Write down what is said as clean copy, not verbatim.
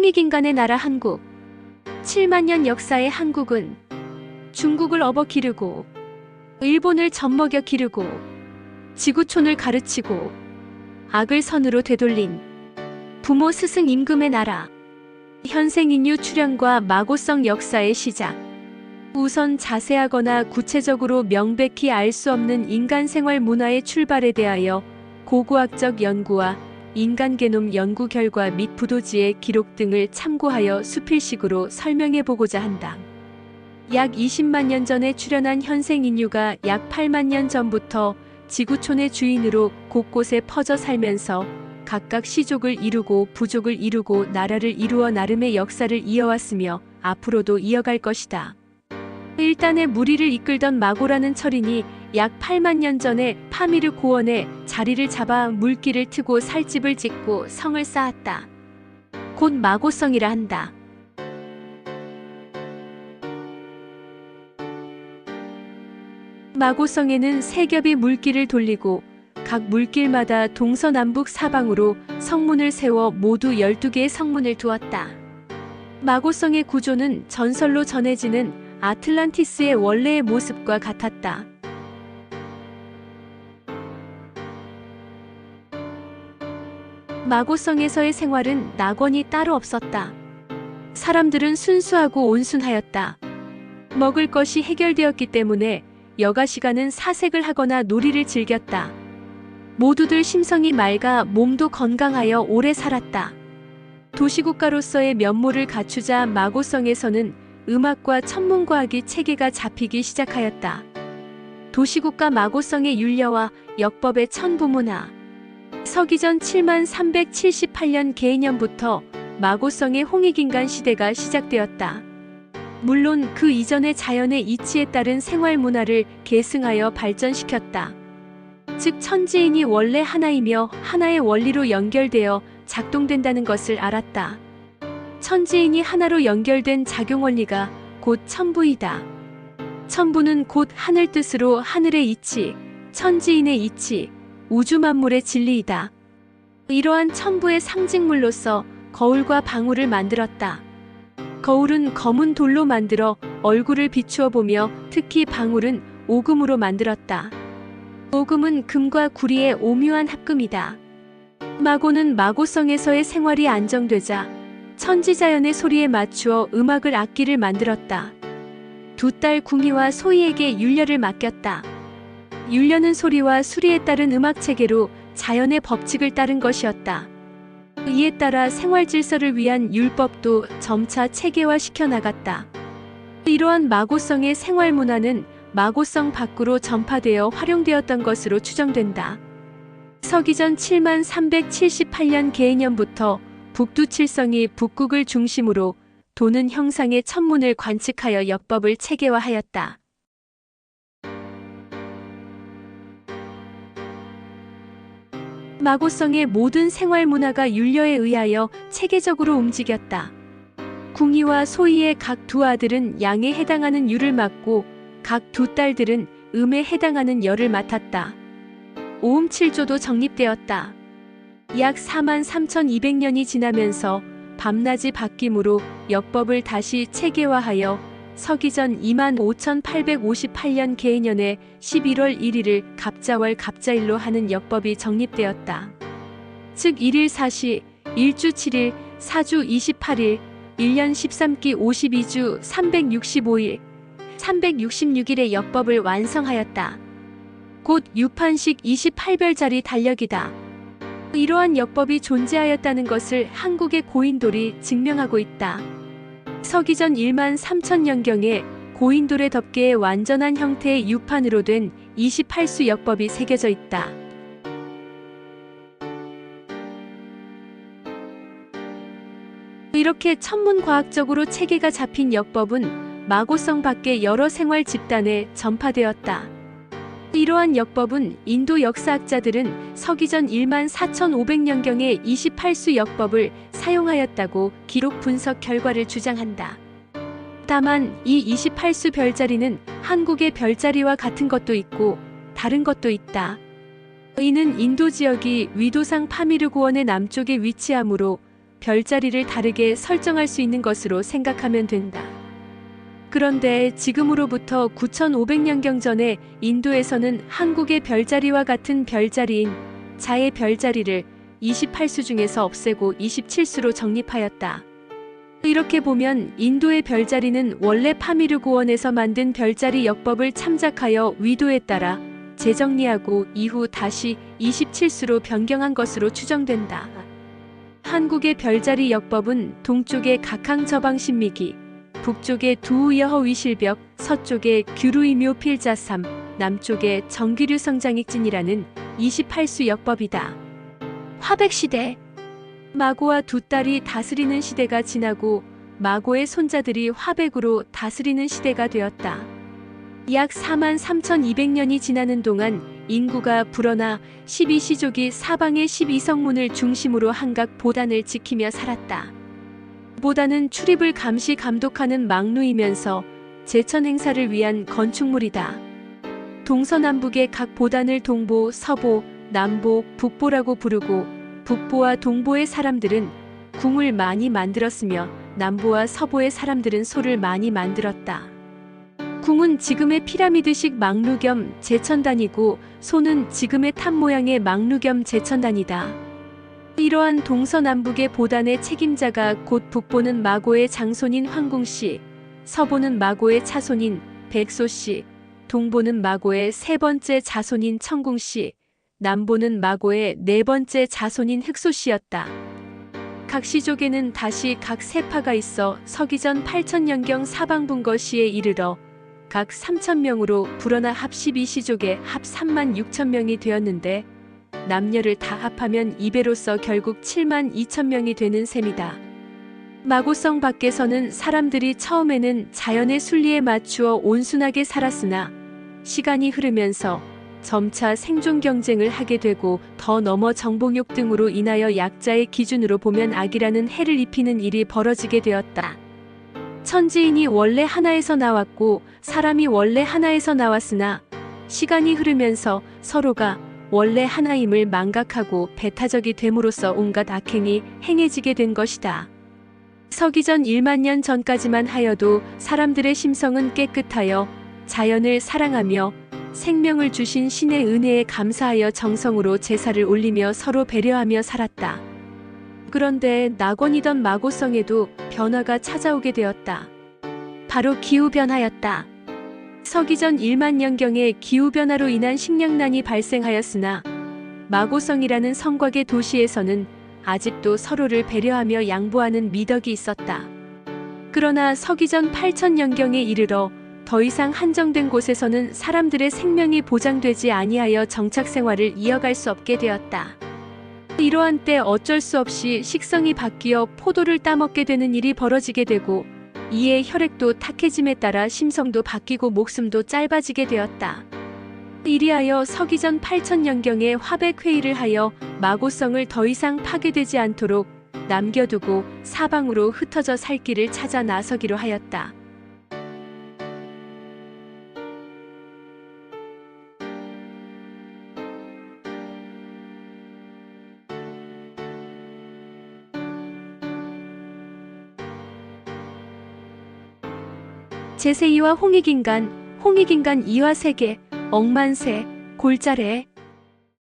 홍익인간의 나라 한국. 7만 년 역사의 한국은 중국을 업어 기르고 일본을 젖먹여 기르고 지구촌을 가르치고 악을 선으로 되돌린 부모 스승 임금의 나라. 현생인류 출현과 마고성 역사의 시작. 우선 자세하거나 구체적으로 명백히 알 수 없는 인간 생활 문화의 출발에 대하여 고고학적 연구와 인간 게놈 연구 결과 및 부도지의 기록 등을 참고하여 수필식으로 설명해 보고자 한다. 약 20만 년 전에 출현한 현생 인류가 약 8만 년 전부터 지구촌의 주인으로 곳곳에 퍼져 살면서 각각 시족을 이루고 부족을 이루고 나라를 이루어 나름의 역사를 이어왔으며 앞으로도 이어갈 것이다. 일단의 무리를 이끌던 마고라는 철인이 약 8만 년 전에 파미르 고원에 자리를 잡아 물길을 트고 살집을 짓고 성을 쌓았다. 곧 마고성이라 한다. 마고성에는 세 겹의 물길을 돌리고 각 물길마다 동서남북 사방으로 성문을 세워 모두 12개의 성문을 두었다. 마고성의 구조는 전설로 전해지는 아틀란티스의 원래의 모습과 같았다. 마고성에서의 생활은 낙원이 따로 없었다. 사람들은 순수하고 온순하였다. 먹을 것이 해결되었기 때문에 여가 시간은 사색을 하거나 놀이를 즐겼다. 모두들 심성이 맑아 몸도 건강하여 오래 살았다. 도시국가로서의 면모를 갖추자 마고성에서는 음악과 천문과학의 체계가 잡히기 시작하였다. 도시국가 마고성의 율려와 역법의 천부문화. 서기전 7만 378년 개해년부터 마고성의 홍익인간 시대가 시작되었다. 물론 그 이전의 자연의 이치에 따른 생활 문화를 계승하여 발전시켰다. 즉 천지인이 원래 하나이며 하나의 원리로 연결되어 작동된다는 것을 알았다. 천지인이 하나로 연결된 작용 원리가 곧 천부이다. 천부는 곧 하늘 뜻으로 하늘의 이치, 천지인의 이치, 우주 만물의 진리이다. 이러한 천부의 상징물로서 거울과 방울을 만들었다. 거울은 검은 돌로 만들어 얼굴을 비추어 보며 특히 방울은 오금으로 만들었다. 오금은 금과 구리의 오묘한 합금이다. 마고는 마고성에서의 생활이 안정되자 천지자연의 소리에 맞추어 음악을 악기를 만들었다. 두 딸 궁이와 소희에게 율려를 맡겼다. 율려는 소리와 수리에 따른 음악 체계로 자연의 법칙을 따른 것이었다. 이에 따라 생활 질서를 위한 율법도 점차 체계화시켜 나갔다. 이러한 마고성의 생활 문화는 마고성 밖으로 전파되어 활용되었던 것으로 추정된다. 서기전 7만 378년 개해년부터 북두칠성이 북국을 중심으로 도는 형상의 천문을 관측하여 역법을 체계화하였다. 마고성의 모든 생활 문화가 율려에 의하여 체계적으로 움직였다. 궁이와 소희의 각 두 아들은 양에 해당하는 율을 맡고 각 두 딸들은 음에 해당하는 열을 맡았다. 오음칠조도 정립되었다. 약 4만 3,200년이 지나면서 밤낮이 바뀜으로 역법을 다시 체계화하여 서기전 2만 5,858년 개해년에 11월 1일을 갑자월 갑자일로 하는 역법이 정립되었다. 즉 1일 4시, 1주 7일, 4주 28일, 1년 13기 52주 365일, 366일의 역법을 완성하였다. 곧 유판식 28별짜리 달력이다. 이러한 역법이 존재하였다는 것을 한국의 고인돌이 증명하고 있다. 서기전 1만 3천년경에 고인돌의 덮개에 완전한 형태의 유판으로 된 28수 역법이 새겨져 있다. 이렇게 천문과학적으로 체계가 잡힌 역법은 마고성 밖의 여러 생활 집단에 전파되었다. 이러한 역법은 인도 역사학자들은 서기전 1만 4,500년경에 28수 역법을 사용하였다고 기록 분석 결과를 주장한다. 다만 이 28수 별자리는 한국의 별자리와 같은 것도 있고 다른 것도 있다. 이는 인도 지역이 위도상 파미르 고원의 남쪽에 위치하므로 별자리를 다르게 설정할 수 있는 것으로 생각하면 된다. 그런데 지금으로부터 9,500년경 전에 인도에서는 한국의 별자리와 같은 별자리인 자의 별자리를 28수 중에서 없애고 27수로 정립하였다. 이렇게 보면 인도의 별자리는 원래 파미르고원에서 만든 별자리 역법을 참작하여 위도에 따라 재정리하고 이후 다시 27수로 변경한 것으로 추정된다. 한국의 별자리 역법은 동쪽의 각항저방신미기, 북쪽의 두우여허위실벽, 서쪽의 규루이묘필자삼, 남쪽의 정규류성장익진이라는 28수 역법이다. 화백시대. 마고와 두 딸이 다스리는 시대가 지나고 마고의 손자들이 화백으로 다스리는 시대가 되었다. 약 43,200년이 지나는 동안 인구가 불어나 12시족이 사방의 12성문을 중심으로 한각 보단을 지키며 살았다. 보단은 출입을 감시 감독하는 망루이면서 제천 행사를 위한 건축물이다. 동서남북의 각 보단을 동보, 서보, 남보, 북보라고 부르고 북보와 동보의 사람들은 궁을 많이 만들었으며 남보와 서보의 사람들은 소를 많이 만들었다. 궁은 지금의 피라미드식 망루 겸 제천단이고 소는 지금의 탑 모양의 망루 겸 제천단이다. 이러한 동서남북의 보단의 책임자가 곧 북보는 마고의 장손인 황궁씨, 서보는 마고의 차손인 백소씨, 동보는 마고의 세 번째 자손인 청궁씨, 남보는 마고의 네 번째 자손인 흑소씨였다. 각 시족에는 다시 각 세파가 있어 서기전 8,000년경 사방분거시에 이르러 각 3,000명으로 불어나 합 12시족에 합 36,000명이 되었는데 남녀를 다 합하면 2배로서 결국 72,000명이 되는 셈이다. 마고성 밖에서는 사람들이 처음에는 자연의 순리에 맞추어 온순하게 살았으나 시간이 흐르면서 점차 생존 경쟁을 하게 되고 더 넘어 정복욕 등으로 인하여 약자의 기준으로 보면 악이라는 해를 입히는 일이 벌어지게 되었다. 천지인이 원래 하나에서 나왔고 사람이 원래 하나에서 나왔으나 시간이 흐르면서 서로가 원래 하나임을 망각하고 배타적이 됨으로써 온갖 악행이 행해지게 된 것이다. 서기전 1만 년 전까지만 하여도 사람들의 심성은 깨끗하여 자연을 사랑하며 생명을 주신 신의 은혜에 감사하여 정성으로 제사를 올리며 서로 배려하며 살았다. 그런데 낙원이던 마고성에도 변화가 찾아오게 되었다. 바로 기후변화였다. 서기전 1만 년경에 기후변화로 인한 식량난이 발생하였으나 마고성이라는 성곽의 도시에서는 아직도 서로를 배려하며 양보하는 미덕이 있었다. 그러나 서기전 8,000년경에 이르러 더 이상 한정된 곳에서는 사람들의 생명이 보장되지 아니하여 정착 생활을 이어갈 수 없게 되었다. 이러한 때 어쩔 수 없이 식성이 바뀌어 포도를 따먹게 되는 일이 벌어지게 되고 이에 혈액도 탁해짐에 따라 심성도 바뀌고 목숨도 짧아지게 되었다. 이리하여 서기전 8,000년경에 화백회의를 하여 마고성을 더 이상 파괴되지 않도록 남겨두고 사방으로 흩어져 살 길을 찾아 나서기로 하였다. 제세이와 홍익인간, 홍익인간 이화 세계, 억만세, 골자래,